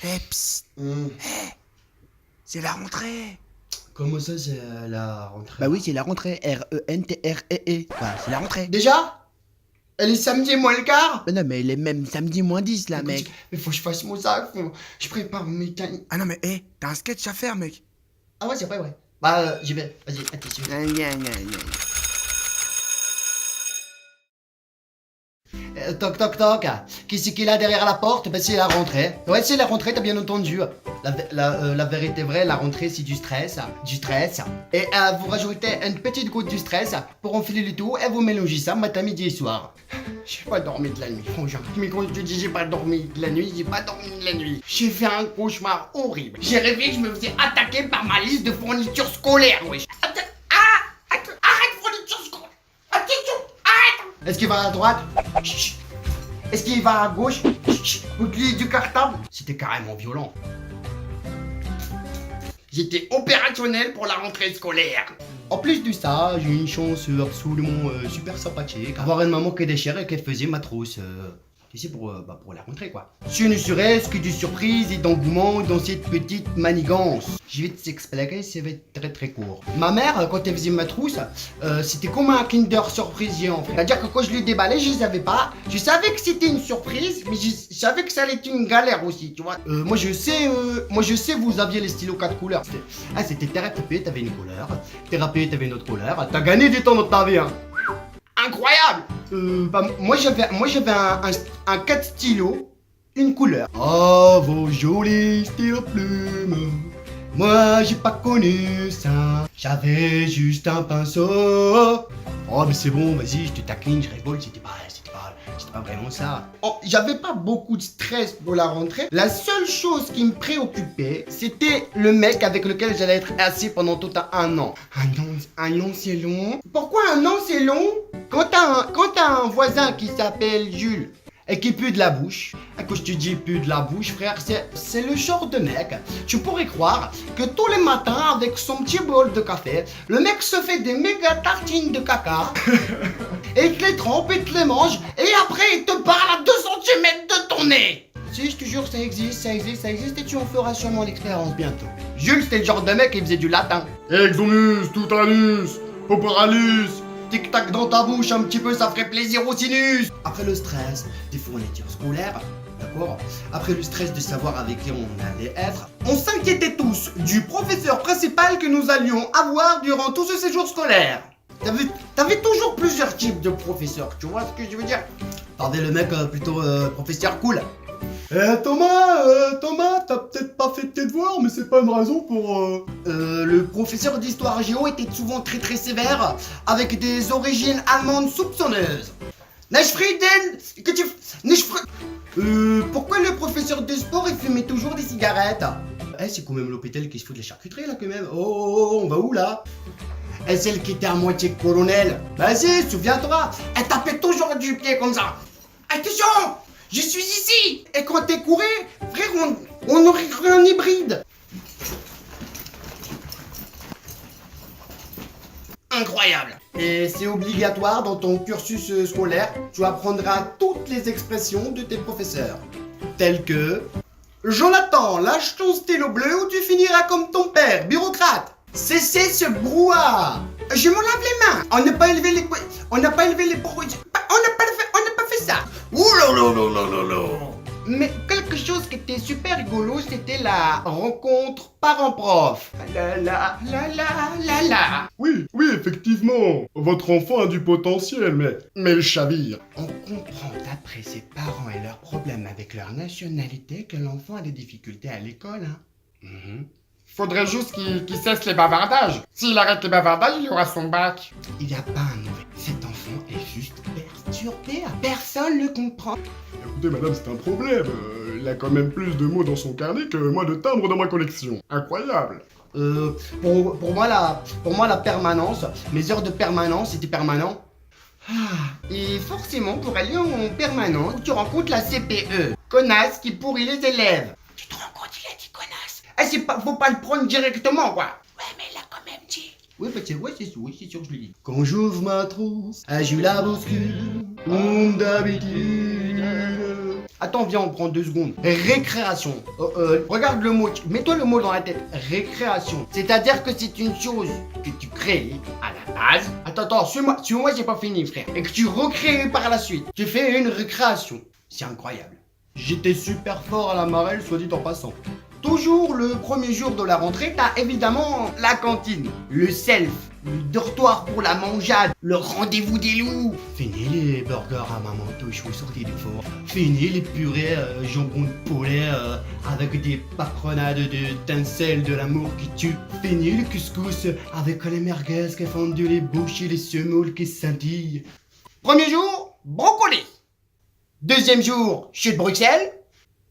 Eh, psst, c'est la rentrée. Comment ça, c'est la rentrée? Bah oui, c'est la rentrée. R-E-N-T-R-E-E. Enfin, c'est la rentrée. Déjà? Elle est samedi moins le quart? Bah non, mais il est même samedi -10 là, Écoute, mec. mais faut que je fasse mon sac, je prépare mes cahiers. Ah non, mais t'as un sketch à faire, mec. Ah ouais, c'est vrai, ouais. Bah, j'y vais. Vas-y, attention. Gna, gna, gna. Toc, toc, toc. Qui c'est qu'il a derrière la porte? Bah, c'est la rentrée. Ouais, c'est la rentrée, t'as bien entendu. La vérité vraie, la rentrée, c'est du stress. Du stress. Et vous rajoutez une petite goutte du stress pour enfiler le tout et vous mélangez ça matin, midi et soir. J'ai pas dormi de la nuit, franchement. Mais quand je te dis j'ai pas dormi de la nuit, j'ai pas dormi de la nuit. J'ai fait un cauchemar horrible. J'ai rêvé que je me faisais attaquer par ma liste de fournitures scolaires, wesh. Arrête, fourniture scolaire. Attention, arrête. Est-ce qu'il va à droite? Chut. Est-ce qu'il va à gauche? Chut. Oublie du cartable. C'était carrément violent. J'étais opérationnel pour la rentrée scolaire. En plus de ça, j'ai une chance absolument super sympathique. Avoir une maman qui déchire et qui faisait ma trousse. Tu sais, pour la rentrée, quoi. Ce ne serait-ce que de surprise et d'engouement dans cette petite manigance. Je vais t'expliquer, ça va être très très court. Ma mère, quand elle faisait ma trousse, c'était comme un Kinder Surprise géant. C'est-à-dire que quand je l'ai déballé, je ne savais pas. Je savais que c'était une surprise, mais je savais que ça allait être une galère aussi, tu vois. Moi je sais, vous aviez les stylos 4 couleurs. C'était thérapie, t'avais une couleur. Thérapie, t'avais une autre couleur. T'as gagné du temps dans ta vie, hein. Incroyable. Moi j'avais un 4 stylos, une couleur. Oh, vos jolis stylos plumes. Moi j'ai pas connu ça. J'avais juste un pinceau. Oh mais c'est bon, vas-y, je te taquine, je rigole, c'était pas vraiment ça. Oh, j'avais pas beaucoup de stress pour la rentrée. La seule chose qui me préoccupait, c'était le mec avec lequel j'allais être assis pendant tout un an. Un an c'est long. Pourquoi un an c'est long? Quand t'as un voisin qui s'appelle Jules et qui pue de la bouche, et quand je te dis pue de la bouche, frère, c'est le genre de mec, tu pourrais croire que tous les matins, avec son petit bol de café, le mec se fait des méga tartines de caca, et il te les trempe, il te les mange, et après il te parle à 2 cm de ton nez. Si, je te jure, ça existe, et tu en feras sûrement l'expérience bientôt. Jules, c'était le genre de mec qui faisait du latin. Exomus, tutanus, poporalus. Tic-tac dans ta bouche un petit peu, ça ferait plaisir au sinus. Après le stress des fournitures scolaires, d'accord? Après le stress de savoir avec qui on allait être, on s'inquiétait tous du professeur principal que nous allions avoir durant tout ce séjour scolaire. T'avais toujours plusieurs types de professeurs, tu vois ce que je veux dire? T'avais le mec plutôt professeur cool. Thomas, t'as peut-être pas fait tes devoirs, mais c'est pas une raison pour... Le professeur d'histoire géo était souvent très très sévère, avec des origines allemandes soupçonneuses. Pourquoi le professeur de sport, il fumait toujours des cigarettes? C'est quand même l'hôpital qui se fout de la charcuterie, là, quand même. Oh, on va où, là? Celle qui était à moitié colonel. Vas-y, souviens-toi, elle tapait toujours du pied comme ça. Attention! Je suis ici! Et quand t'es couru, frère, on aurait cru un hybride! Incroyable! Et c'est obligatoire dans ton cursus scolaire, tu apprendras toutes les expressions de tes professeurs. Telles que... Jonathan, lâche ton stylo bleu ou tu finiras comme ton père, bureaucrate! Cessez ce brouhaha! Je me lave les mains! On n'a pas élevé les... On n'a pas fait ça! Ouh là là là là là là! Mais quelque chose qui était super rigolo, c'était la rencontre parent-prof. La. Oui, effectivement. Votre enfant a du potentiel, mais il chavire. On comprend d'après ses parents et leurs problèmes avec leur nationalité que l'enfant a des difficultés à l'école, hein. Faudrait juste qu'il cesse les bavardages. S'il arrête les bavardages, il aura son bac. Il n'y a pas un mauvais. Cet enfant est juste perturbé. Personne ne le comprend. Écoutez, madame, c'est un problème. Il a quand même plus de mots dans son carnet que moi de timbres dans ma collection. Incroyable. Pour moi, la permanence, mes heures de permanence étaient permanents. Et forcément, pour aller en permanence, tu rencontres la CPE. Connasse qui pourrit les élèves. Tu te rends compte, il a dit connasse. Faut pas le prendre directement, quoi. Ouais, mais il l'a quand même dit. Oui, c'est sûr que je l'ai dit. Quand j'ouvre ma trousse, je la bouscule, comme d'habitude. Attends, viens, on prend 2 secondes. Récréation. Regarde le mot, mets-toi le mot dans la tête. Récréation. C'est-à-dire que c'est une chose que tu crées à la base. Attends, suis-moi, j'ai pas fini, frère. Et que tu recrées par la suite. Tu fais une récréation. C'est incroyable. J'étais super fort à la marelle, soit dit en passant. Toujours le premier jour de la rentrée, t'as évidemment la cantine, le self, le dortoir pour la mangeade, le rendez-vous des loups. Fini les burgers à maman touche ou sortis du four. Fini les purées jambon de poulet avec des patronades de tincelles de l'amour qui tue. Fini le couscous avec les merguez qui fondent les bouches et les semoules qui scintillent. Premier jour, brocoli. Deuxième jour, chute Bruxelles.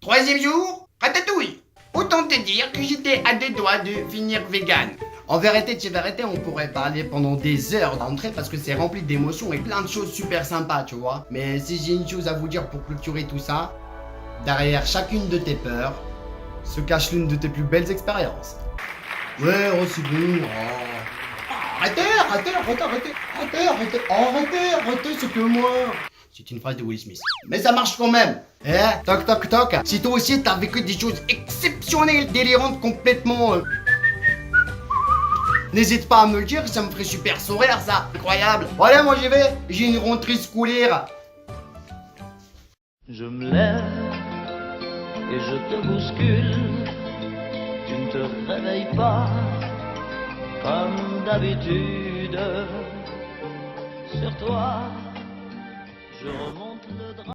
Troisième jour, ratatouille. Autant te dire que j'étais à 2 doigts de finir vegan. En vérité, on pourrait parler pendant des heures d'entrée parce que c'est rempli d'émotions et plein de choses super sympas, tu vois. Mais si j'ai une chose à vous dire pour clôturer tout ça, derrière chacune de tes peurs se cache l'une de tes plus belles expériences. Ouais, oh c'est bon. Arrêtez, c'est que moi. C'est une phrase de Will Smith. Mais ça marche quand même. Toc toc toc. Si toi aussi t'as vécu des choses exceptionnelles, délirantes, complètement... N'hésite pas à me le dire, ça me ferait super sourire ça. Incroyable. Voilà, moi j'y vais. J'ai une rentrée scolaire. Je me lève et je te bouscule. Tu ne te réveilles pas comme d'habitude. Sur toi, je remonte le drap.